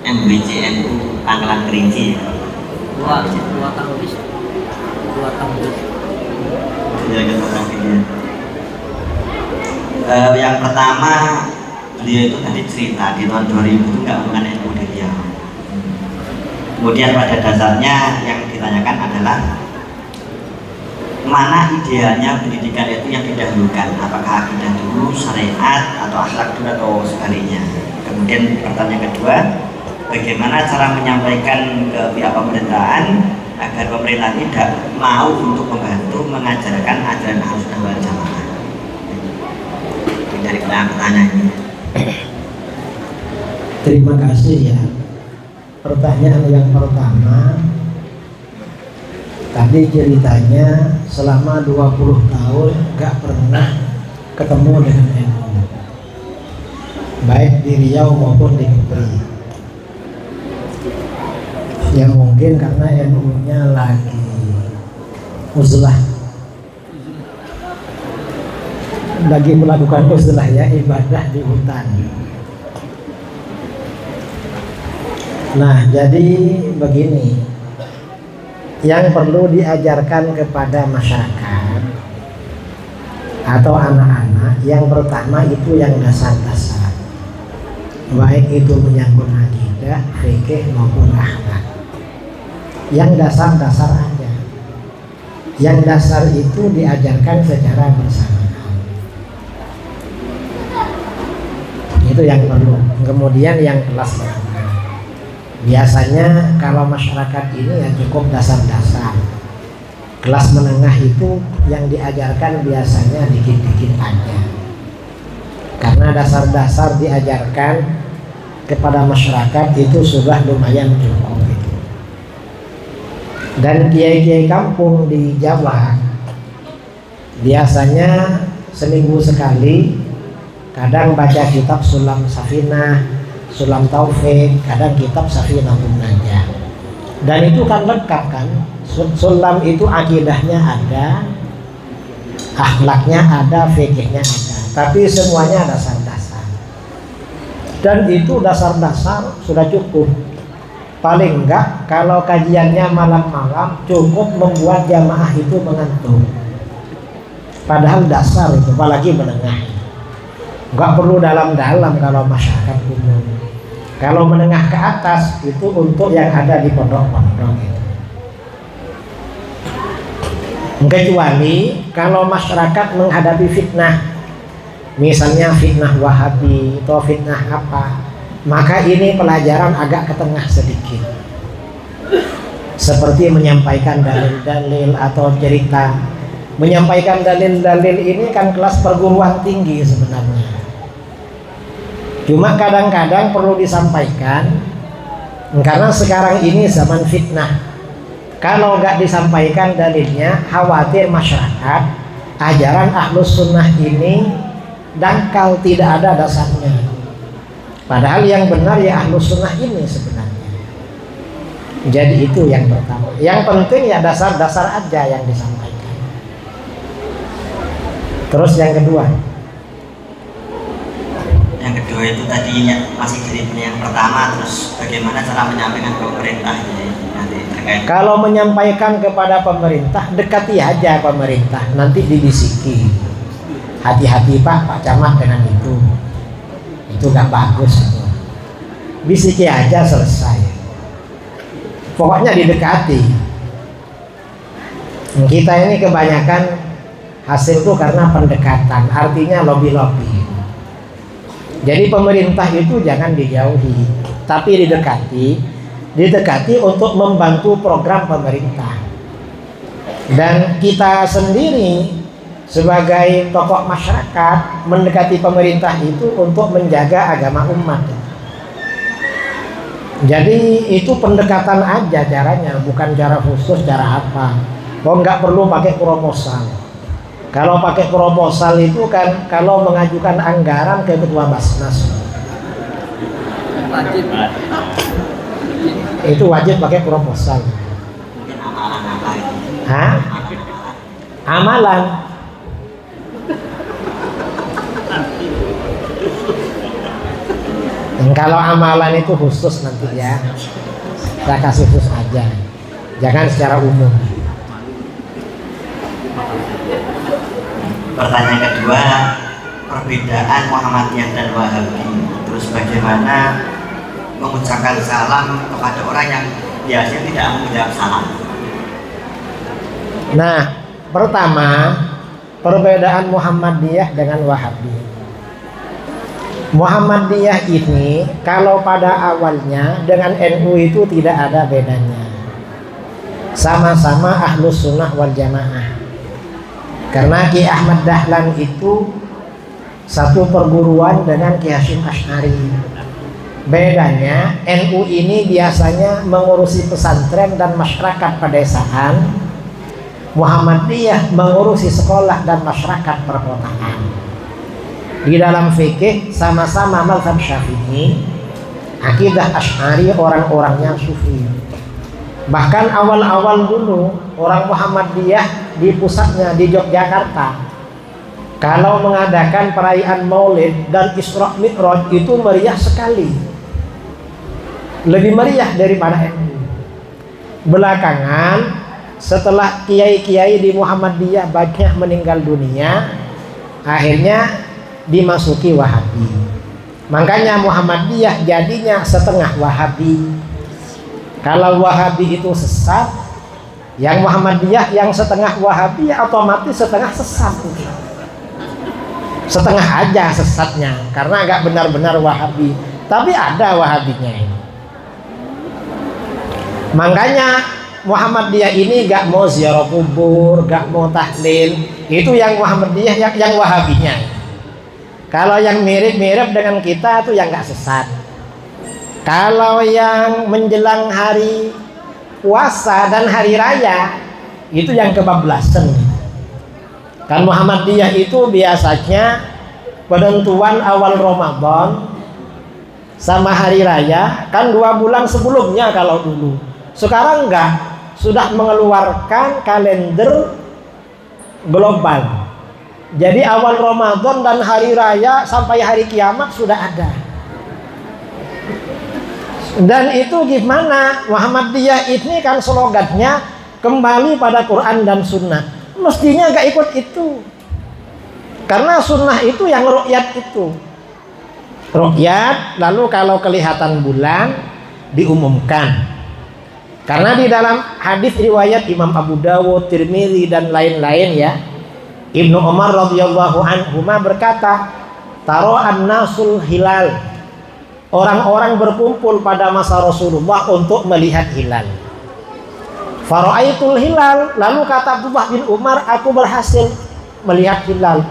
MBCNU Pangkalan Kerinci. Dua tahun. Ya, yang pertama beliau itu tadi cerita di tahun 2000 itu nggak bukan NU di Riau. Kemudian pada dasarnya yang ditanyakan adalah mana idealnya pendidikan itu yang didahulukan, apakah akidah dulu, syariat, atau akhlak dulu, atau sebaliknya. Kemudian pertanyaan kedua, bagaimana cara menyampaikan ke pihak pemerintahan agar pemerintah tidak mau untuk membantu mengajarkan ajaran Ahlussunnah wal Jamaah. Dari pertanyaan ini. Terima kasih ya. Pertanyaan yang pertama, tadi ceritanya selama 20 tahun gak pernah ketemu dengan NU, baik di Riau maupun di Kepri. Ya mungkin karena NU-nya lagi uzlah, lagi melakukan uzlah ya, ibadah di hutan. Nah, jadi begini, yang perlu diajarkan kepada masyarakat atau anak-anak, yang pertama itu yang dasar-dasar, baik itu menyangkut akidah, fikih maupun akhlak. Yang dasar-dasar aja. Yang dasar itu diajarkan secara bersamaan. Itu yang perlu. Kemudian yang kelas menengah, biasanya kalau masyarakat ini ya cukup dasar-dasar. Kelas menengah itu yang diajarkan biasanya dikit-dikit aja, karena dasar-dasar diajarkan kepada masyarakat itu sudah lumayan cukup. Dan kiai-kiai kampung di Jawa biasanya seminggu sekali kadang baca kitab Sulam Safinah, Sulam Taufik, kadang kitab Safinatul Najah. Dan itu kan lengkap kan. Sulam itu akidahnya ada, akhlaknya ada, fikihnya ada, tapi semuanya dasar-dasar. Dan itu dasar-dasar sudah cukup. Paling enggak kalau kajiannya malam-malam cukup membuat jamaah itu mengantuk. Padahal dasar itu, apalagi menengah, enggak perlu dalam-dalam kalau masyarakat umum. Kalau menengah ke atas itu untuk yang ada di pondok-pondok itu. Kecuali kalau masyarakat menghadapi fitnah, misalnya fitnah Wahabi atau fitnah apa, maka ini pelajaran agak ke tengah sedikit, seperti menyampaikan dalil-dalil atau cerita. Menyampaikan dalil-dalil ini kan kelas perguruan tinggi sebenarnya, cuma kadang-kadang perlu disampaikan karena sekarang ini zaman fitnah. Kalau nggak disampaikan dalilnya, khawatir masyarakat ajaran Ahlus Sunnah ini dangkal, tidak ada dasarnya. Padahal yang benar ya Ahlus Sunnah ini sebenarnya. Jadi itu yang pertama. Yang penting ya dasar-dasar aja yang disampaikan. Terus yang kedua. Yang kedua itu tadinya masih dari yang pertama, terus bagaimana cara menyampaikan ke pemerintah nanti terkait. Kalau menyampaikan kepada pemerintah, dekati aja pemerintah, nanti dibisiki. Hati-hati Pak Camat dengan itu gak bagus itu. Bisiki aja, selesai. Pokoknya didekati. Kita ini kebanyakan hasil itu karena pendekatan, artinya lobby-lobby. Jadi pemerintah itu jangan dijauhi, tapi didekati untuk membantu program pemerintah. Dan kita sendiri sebagai tokoh masyarakat mendekati pemerintah itu untuk menjaga agama umat. Jadi itu pendekatan aja caranya, bukan cara khusus, cara apa. Nggak perlu pakai proposal. Kalau pakai proposal itu kan kalau mengajukan anggaran ke ketua Basnas, itu wajib pakai proposal. Hah? Amalan. Kalau amalan itu khusus nanti ya, saya kasih khusus aja, jangan secara umum. Pertanyaan kedua, perbedaan Muhammadiyah dan Wahabi. Terus bagaimana mengucapkan salam kepada orang yang biasanya tidak mengucap salam? Nah, pertama, perbedaan Muhammadiyah dengan Wahabi. Muhammadiyah ini kalau pada awalnya dengan NU itu tidak ada bedanya, sama-sama Ahlus Sunnah wal Jamaah. Karena Ki Ahmad Dahlan itu satu perguruan dengan Ki Hasyim Asy'ari. Bedanya NU ini biasanya mengurusi pesantren dan masyarakat pedesaan, Muhammadiyah mengurusi sekolah dan masyarakat perkotaan. Di dalam fikih sama-sama mazhab Syafi'i, akidah Asy'ari orang-orangnya sufi. Bahkan awal-awal dulu orang Muhammadiyah di pusatnya di Yogyakarta, kalau mengadakan perayaan Maulid dan Isra Mi'raj itu meriah sekali, lebih meriah daripada NU. Belakangan setelah kiai-kiai di Muhammadiyah banyak meninggal dunia, akhirnya dimasuki Wahabi. Makanya Muhammadiyah jadinya setengah Wahabi. Kalau Wahabi itu sesat, yang Muhammadiyah yang setengah Wahabi otomatis setengah sesat. Setengah aja sesatnya, karena agak benar-benar Wahabi, tapi ada Wahabinya ini. Makanya Muhammadiyah ini gak mau ziarah kubur, gak mau tahlil. Itu yang Muhammadiyah, yang Wahabinya. Kalau yang mirip-mirip dengan kita itu yang gak sesat. Kalau yang menjelang hari puasa dan hari raya itu yang kebablasan. Kan Muhammadiyah itu biasanya penentuan awal Ramadan sama hari raya kan 2 bulan sebelumnya kalau dulu. Sekarang enggak, sudah mengeluarkan kalender global. Jadi awal Ramadan dan hari raya sampai hari kiamat sudah ada. Dan itu gimana? Muhammadiyah ini kan slogannya kembali pada Quran dan Sunnah. Mestinya gak ikut itu, karena Sunnah itu yang ruqyat itu. Ruqyat, lalu kalau kelihatan bulan diumumkan. Karena di dalam hadis riwayat Imam Abu Dawud, Tirmidzi dan lain-lain ya, Ibnu Umar radhiyallahu anhuma berkata, taro'an nasul hilal. Orang-orang berkumpul pada masa Rasulullah untuk melihat hilal. Fara'aitul hilal, lalu kata Abdullah bin Umar, aku berhasil melihat hilal.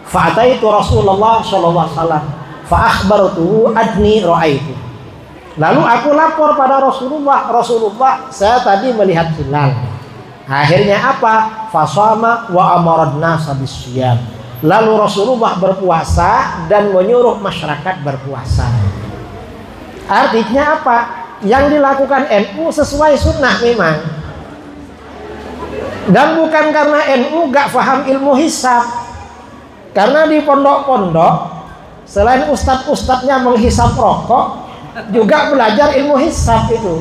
Fa'ataitu Rasulullah sallallahu alaihi wasallam, fa akhbartuhu adni ra'aitu. Lalu aku lapor pada Rasulullah, Rasulullah, saya tadi melihat hilal. Akhirnya apa? Fasama wa amarad nasa bisyam. Lalu Rasulullah berpuasa dan menyuruh masyarakat berpuasa. Artinya apa? Yang dilakukan NU sesuai sunnah memang. Dan bukan karena NU gak paham ilmu hisab. Karena di pondok-pondok selain ustadz-ustadznya menghisab rokok, juga belajar ilmu hisab itu.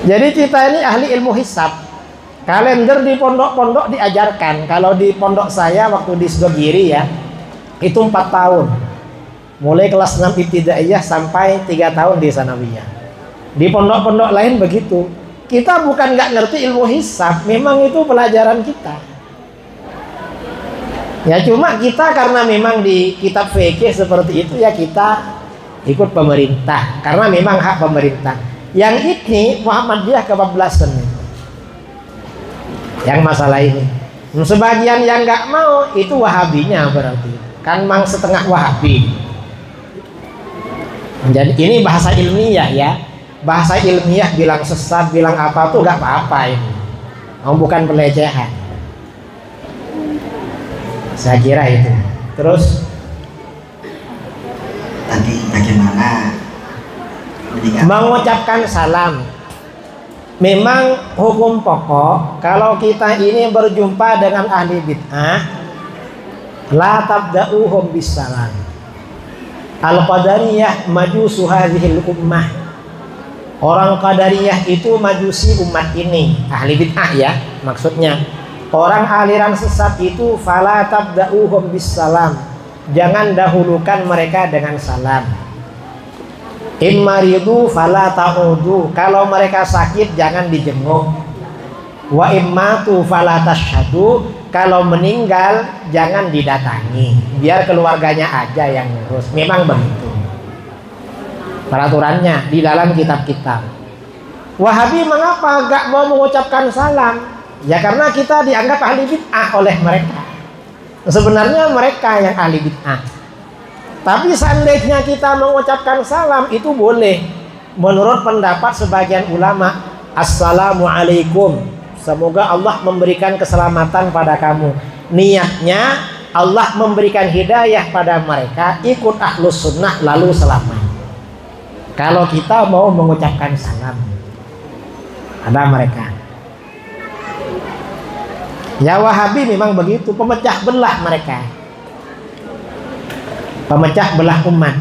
Jadi kita ini ahli ilmu hisab. Kalender di pondok-pondok diajarkan. Kalau di pondok saya waktu di Sudogiri ya, itu 4 tahun. Mulai kelas 6 ibtidaiyah sampai 3 tahun di sanawiyah. Di pondok-pondok lain begitu. Kita bukan nggak ngerti ilmu hisab, memang itu pelajaran kita. Ya cuma kita karena memang di kitab fikih seperti itu ya kita ikut pemerintah karena memang hak pemerintah. Yang ini Muhammadiyah kebablasan yang masalah ini. Sebagian yang nggak mau itu Wahabinya berarti kan memang setengah Wahabi. Jadi ini bahasa ilmiah ya. Bahasa ilmiah bilang sesat, bilang apa tuh nggak apa-apa ini. Bukan pelecehan. Saya kira itu. Terus tadi bagaimana mengucapkan salam? Memang hukum pokok kalau kita ini berjumpa dengan ahli bid'ah, la tabda'uhum bisalam. Al-Qadariyah majusu hadhil ummah. Orang Qadariyah itu majusi umat ini, ahli bid'ah ya maksudnya. Orang aliran sesat itu fala tabda'uhum bis salam. Jangan dahulukan mereka dengan salam. In maridu fala ta'udu. Kalau mereka sakit jangan dijenguk. Wa immatu fala tashhadu. Kalau meninggal jangan didatangi. Biar keluarganya aja yang ngurus. Memang begitu peraturannya di dalam kitab-kitab. Wahabi mengapa gak mau mengucapkan salam? Ya karena kita dianggap ahli bid'ah oleh mereka. Sebenarnya mereka yang ahli bid'ah. Tapi seandainya kita mengucapkan salam itu boleh. Menurut pendapat sebagian ulama, assalamualaikum. Semoga Allah memberikan keselamatan pada kamu. Niatnya Allah memberikan hidayah pada mereka, ikut ahlus sunnah lalu selamat. Kalau kita mau mengucapkan salam, ada mereka. Ya Wahabi memang begitu, pemecah belah mereka, pemecah belah umat.